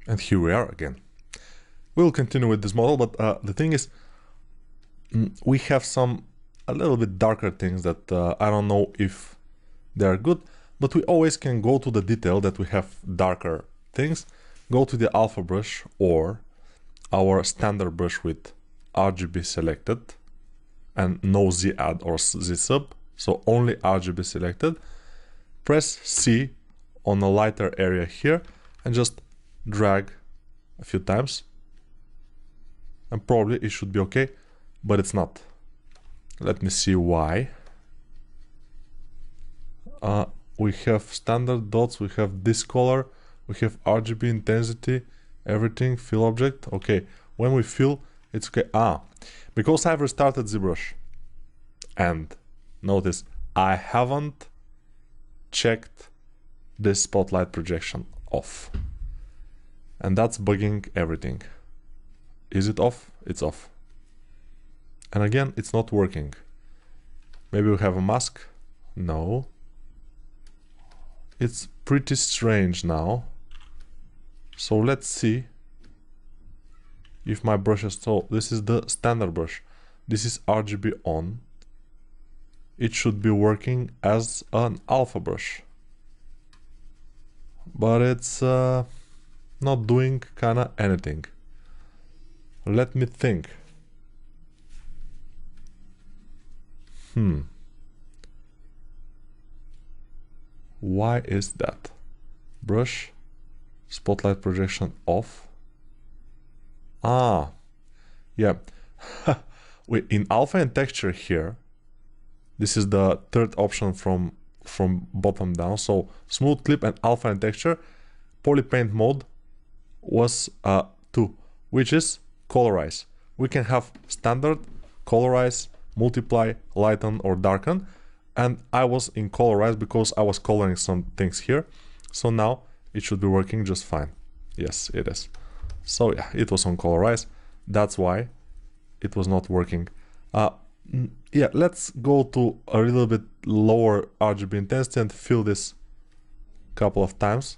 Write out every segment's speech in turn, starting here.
And here we are again. We'll continue with this model, but the thing is, we have some a little bit darker things that I don't know if they are good, but we always can go to the detail that we have darker things, go to the alpha brush or our standard brush with RGB selected and no Z add or Z sub, so only RGB selected. Press C on a lighter area here and just drag a few times, and probably it should be okay, but it's not. Let me see why. We have standard dots, we have this color, we have RGB intensity, everything, fill object. Okay, when we fill, it's okay. Because I've restarted ZBrush, and notice I haven't checked this spotlight projection off, and that's bugging everything. Is it off? It's off. And again, it's not working. Maybe we have a mask? No. It's pretty strange now. So let's see if my brushes. So this is the standard brush. This is RGB on. It should be working as an alpha brush, but it's not doing kinda anything. Let me think. Why is that? Brush, spotlight projection off. Yeah. In alpha and texture here, this is the third option from bottom down. So smooth clip and alpha and texture. Polypaint mode was 2, which is colorize. We can have standard, colorize, multiply, lighten or darken, and I was in colorize because I was coloring some things here. So now it should be working just fine. Yes, it is. So yeah, it was on colorize. That's why it was not working. Yeah, let's go to a little bit lower RGB intensity and fill this couple of times,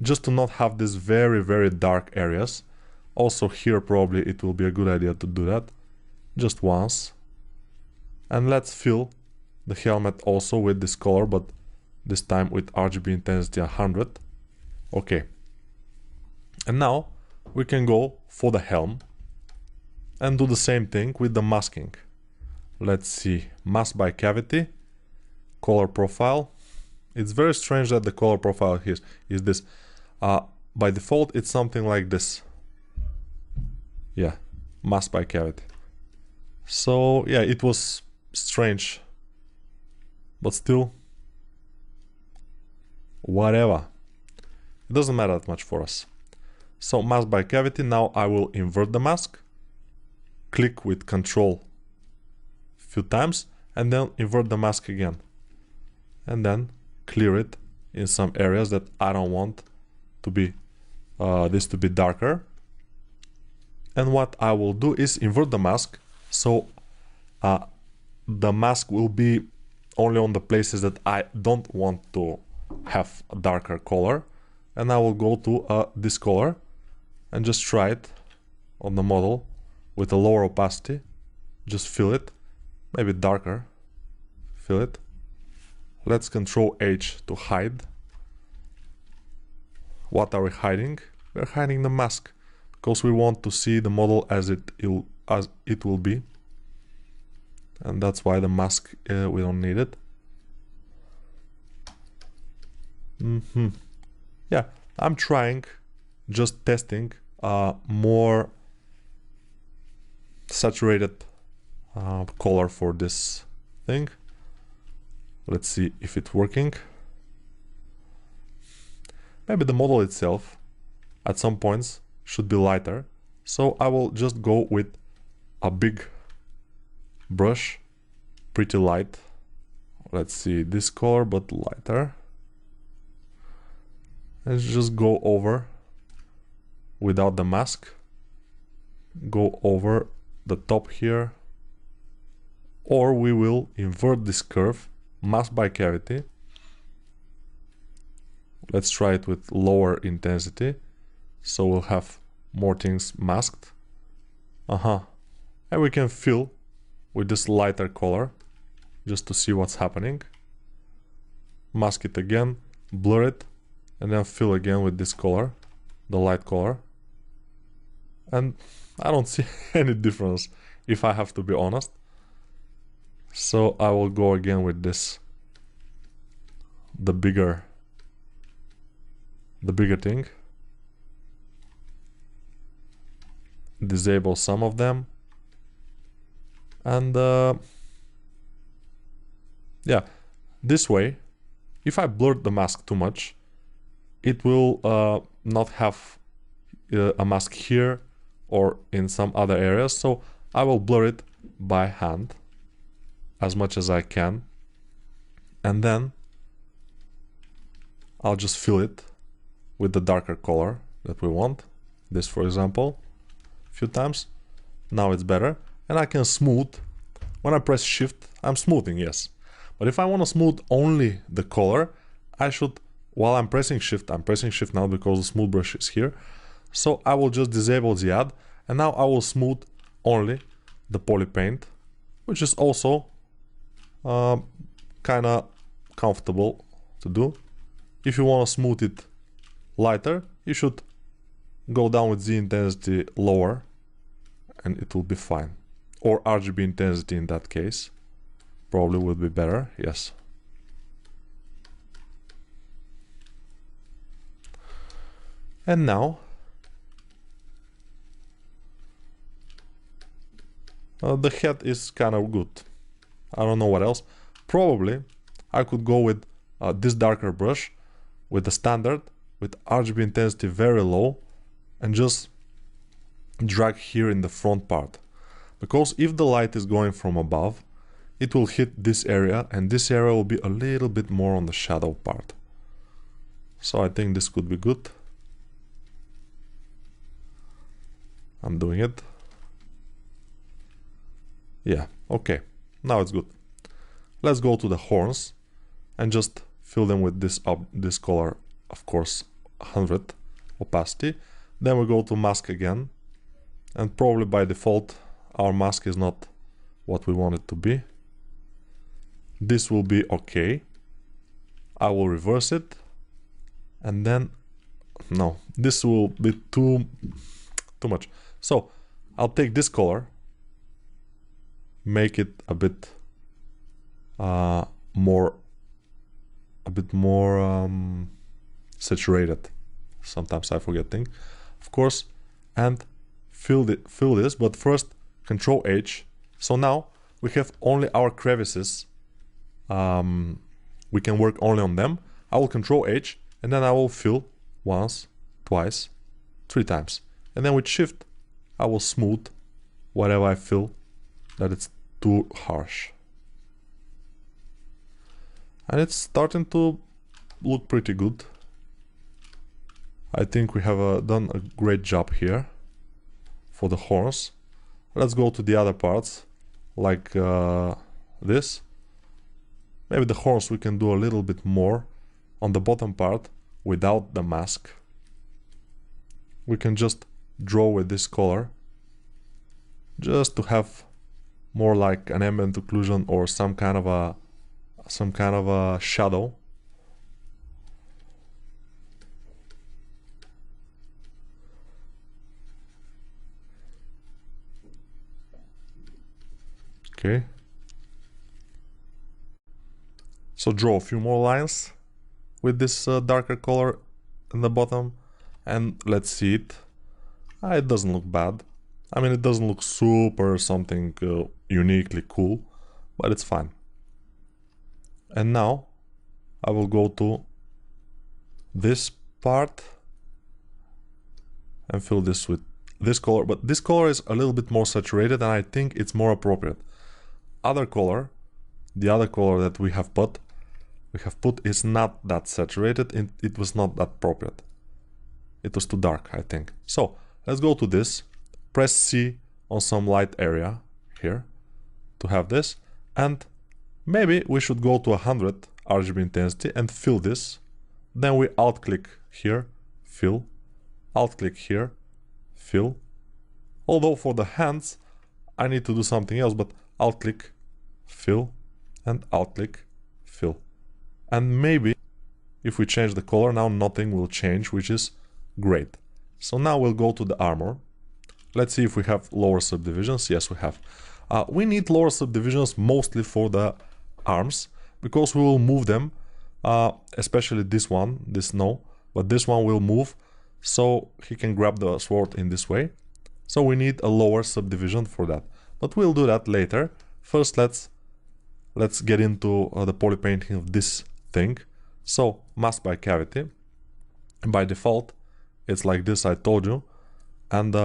just to not have these very, very dark areas. Also here probably it will be a good idea to do that just once. And let's fill the helmet also with this color, but this time with RGB intensity 100. Okay. And now we can go for the helm and do the same thing with the masking. Let's see, mask by cavity, color profile. It's very strange that the color profile here is this. By default, it's something like this. Yeah, mask by cavity. So yeah, it was strange, but still, whatever. It doesn't matter that much for us. So mask by cavity. Now I will invert the mask. Click with Control few times and then invert the mask again, and then clear it in some areas that I don't want to be this to be darker. And what I will do is invert the mask, so the mask will be only on the places that I don't want to have a darker color, and I will go to this color and just try it on the model with a lower opacity. Just fill it, maybe darker, fill it. Let's Control H to hide. What are we hiding? We're hiding the mask because we want to see the model as it will be, and that's why the mask we don't need it. Yeah, I'm trying, just testing more saturated color for this thing. Let's see if it's working. Maybe the model itself at some points should be lighter, so I will just go with a big brush, pretty light. Let's see, this color but lighter. Let's just go over without the mask, go over the top here, or we will invert this curve, mask by cavity. Let's try it with lower intensity, so we'll have more things masked. And we can fill with this lighter color just to see what's happening. Mask it again, blur it, and then fill again with this color, the light color. And I don't see any difference, if I have to be honest. So I will go again with this, the bigger thing. Disable some of them. And yeah, this way, if I blur the mask too much, it will not have a mask here or in some other areas. So I will blur it by hand as much as I can, and then I'll just fill it with the darker color that we want. This, for example, a few times. Now it's better, and I can smooth. When I press shift, I'm smoothing, yes. But if I want to smooth only the color, I should, while I'm pressing shift now because the smooth brush is here. So I will just disable the add, and now I will smooth only the poly paint, which is also kind of comfortable to do. If you want to smooth it lighter, you should go down with the intensity lower, and it will be fine. Or RGB intensity in that case. Probably would be better, yes. And now the head is kind of good. I don't know what else. Probably I could go with this darker brush with the standard, with RGB intensity very low, and just drag here in the front part. Because if the light is going from above, it will hit this area, and this area will be a little bit more on the shadow part. So I think this could be good. I'm doing it. Yeah, okay. Now it's good. Let's go to the horns and just fill them with this color, of course, 100 opacity. Then we go to mask again, and probably by default our mask is not what we want it to be. This will be okay. I will reverse it, and then no, this will be too much. So I'll take this color, make it a bit more saturated. Sometimes I forget things, of course, and fill this. But first, Control H. So now we have only our crevices. We can work only on them. I will Control H, and then I will fill once, twice, 3 times, and then with Shift I will smooth whatever I feel that it's too harsh. And it's starting to look pretty good. I think we have done a great job here for the horns. Let's go to the other parts, like this. Maybe the horns we can do a little bit more on the bottom part without the mask. We can just draw with this color, just to have more like an ambient occlusion or some kind of a shadow. Okay. So draw a few more lines with this darker color in the bottom, and let's see it. It doesn't look bad. I mean, it doesn't look super something uniquely cool, but it's fine. And now I will go to this part and fill this with this color, but this color is a little bit more saturated, and I think it's more appropriate. Other color, the other color that we have put is not that saturated, and it was not that appropriate. It was too dark, I think. So let's go to this, press C on some light area here to have this, and maybe we should go to 100 RGB intensity and fill this. Then we alt click here, fill, alt click here, fill. Although for the hands I need to do something else, but alt click, fill, and alt click, fill. And maybe if we change the color now, nothing will change, which is great. So now we'll go to the armor. Let's see if we have lower subdivisions. Yes, we have. We need lower subdivisions mostly for the arms, because we will move them, especially this one, this no, but this one will move, so he can grab the sword in this way. So we need a lower subdivision for that, but we'll do that later. First, let's get into the poly painting of this thing. So mask by cavity, by default it's like this, I told you, and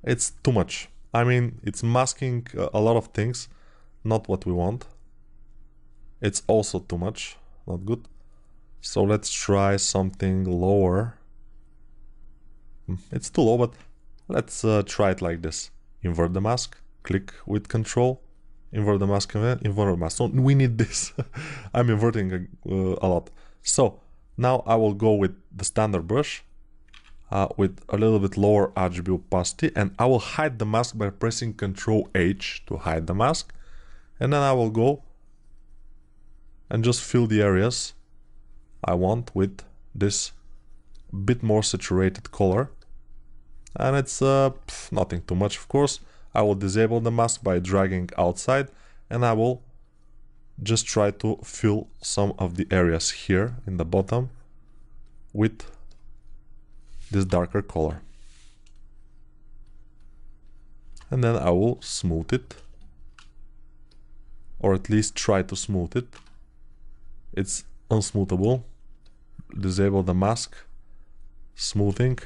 it's too much. I mean, it's masking a lot of things, not what we want. It's also too much, not good. So let's try something lower. It's too low, but let's try it like this. Invert the mask, click with control, invert the mask, invert the mask. So we need this. I'm inverting a lot. So now I will go with the standard brush with a little bit lower RGB opacity, and I will hide the mask by pressing Ctrl H to hide the mask. And then I will go and just fill the areas I want with this bit more saturated color. And it's nothing too much, of course. I will disable the mask by dragging outside, and I will just try to fill some of the areas here in the bottom with this darker color. And then I will smooth it, or at least try to smooth it. It's unsmoothable. Disable the mask, smoothing.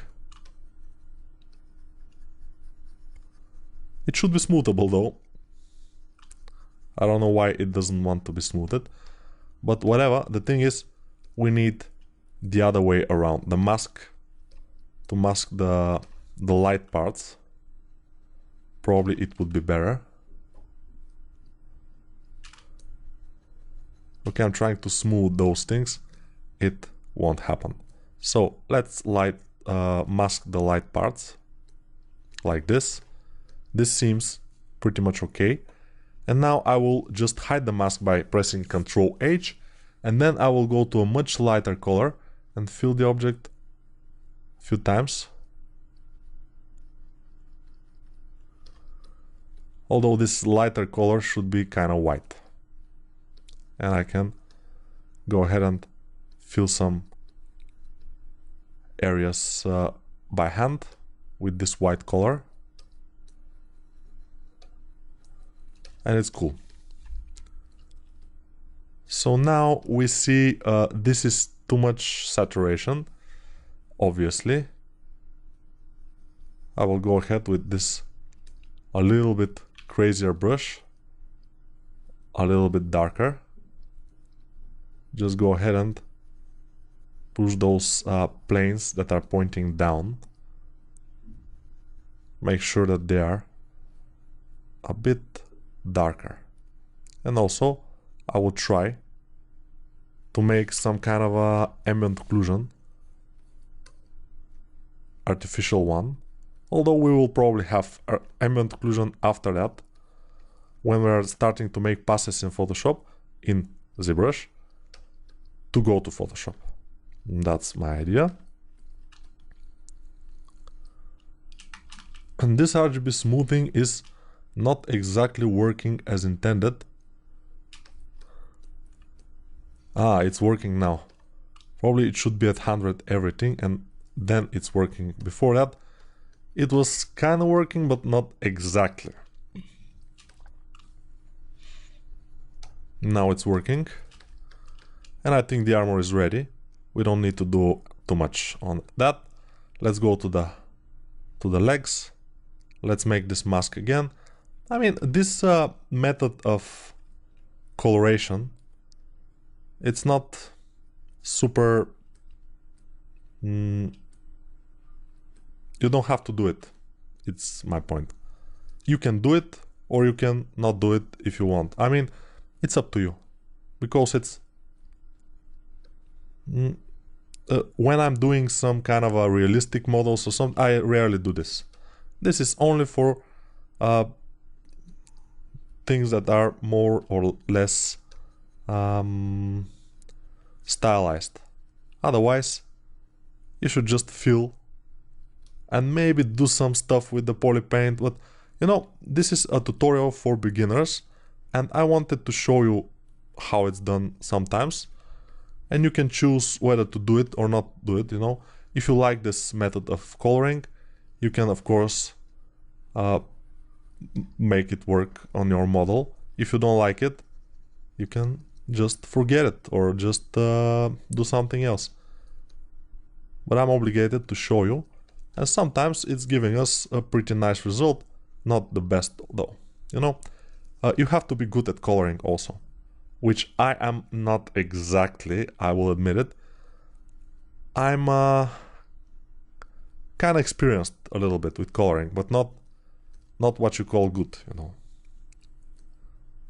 It should be smoothable though. I don't know why it doesn't want to be smoothed, but whatever. The thing is, we need the other way around. The mask to mask the light parts. Probably it would be better. Okay, I'm trying to smooth those things. It won't happen. So let's mask the light parts like this. This seems pretty much okay. And now I will just hide the mask by pressing Ctrl H, and then I will go to a much lighter color and fill the object a few times. Although this lighter color should be kind of white. And I can go ahead and fill some areas by hand with this white color. And it's cool. So now we see this is too much saturation, obviously. I will go ahead with this a little bit crazier brush, a little bit darker. Just go ahead and push those planes that are pointing down. Make sure that they are a bit darker. And also I will try to make some kind of a ambient occlusion, artificial one, although we will probably have ambient occlusion after that when we're starting to make passes in Photoshop in ZBrush to go to Photoshop. That's my idea. And this RGB smoothing is not exactly working as intended. Ah, it's working now. Probably it should be at 100 everything, and then it's working. Before that, it was kind of working, but not exactly. Now it's working. And I think the armor is ready. We don't need to do too much on that. Let's go to the legs. Let's make this mask again. I mean, this method of coloration, it's not super... you don't have to do it. It's my point. You can do it, or you can not do it if you want. I mean, it's up to you. Because when I'm doing some kind of a realistic models or something, I rarely do this. This is only for things that are more or less stylized. Otherwise, you should just fill and maybe do some stuff with the poly paint. But you know, this is a tutorial for beginners, and I wanted to show you how it's done sometimes. And you can choose whether to do it or not do it, you know. If you like this method of coloring, you can of course make it work on your model. If you don't like it, you can just forget it or just do something else. But I'm obligated to show you, and sometimes it's giving us a pretty nice result. Not the best though, you know. You have to be good at coloring also, which I am not exactly, I will admit it. I'm kind of experienced a little bit with coloring, but not what you call good, you know.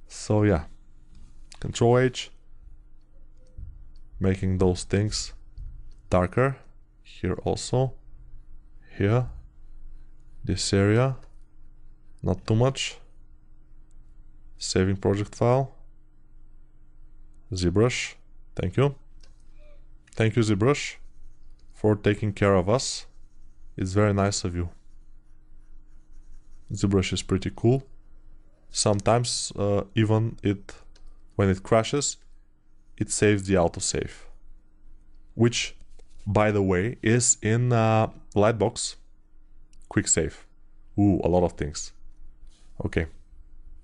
So yeah, Control H, making those things darker. Here also, here, this area, not too much. Saving project file. ZBrush, thank you. Thank you, ZBrush, for taking care of us. It's very nice of you. ZBrush is pretty cool. Sometimes even when it crashes, it saves the autosave, which, by the way, is in Lightbox quick save. Ooh, a lot of things. Okay,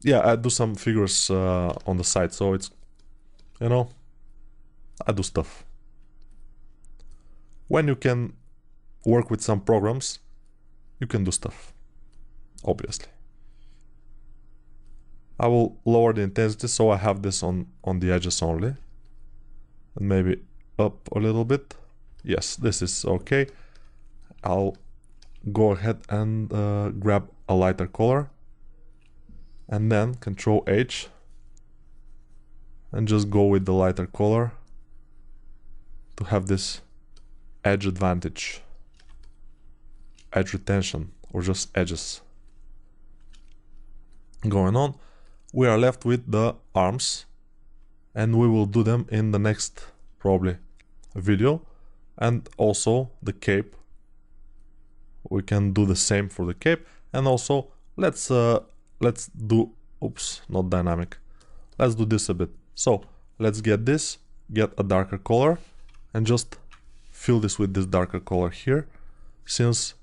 yeah, I do some figures on the side, so it's, you know, I do stuff. When you can work with some programs, you can do stuff, obviously. I will lower the intensity so I have this on the edges only, and maybe up a little bit. Yes, this is okay. I'll go ahead and grab a lighter color, and then Control H, and just go with the lighter color to have this edge advantage, edge retention, or just edges going on. We are left with the arms, and we will do them in the next probably video. And also the cape, we can do the same for the cape. And also let's do, oops, not dynamic, let's do this a bit. So let's get this, get a darker color, and just fill this with this darker color here, since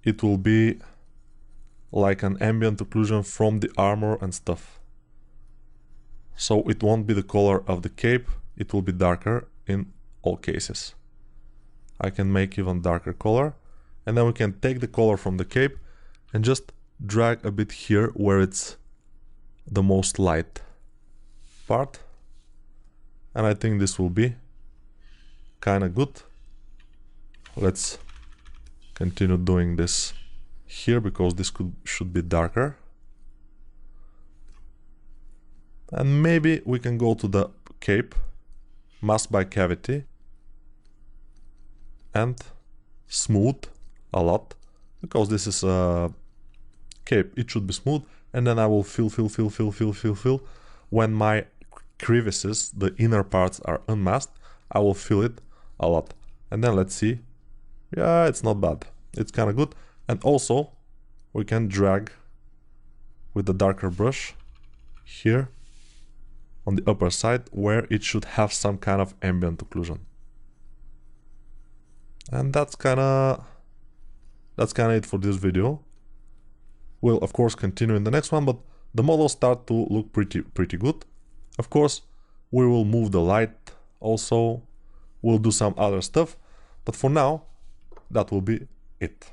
it will be like an ambient occlusion from the armor and stuff. So it won't be the color of the cape, it will be darker in all cases. I can make even darker color, and then we can take the color from the cape and just drag a bit here where it's the most light part. And I think this will be kind of good. Let's continue doing this here, because this should be darker. And maybe we can go to the cape, mask by cavity, and smooth a lot, because this is a cape, it should be smooth. And then I will fill. When my crevices, the inner parts, are unmasked, I will fill it a lot. And then let's see, yeah, it's not bad, it's kind of good. And also we can drag with the darker brush here on the upper side where it should have some kind of ambient occlusion. And that's kind of it for this video. We'll of course continue in the next one, but the models start to look pretty good. Of course, we will move the light also, we'll do some other stuff, but for now, that will be it.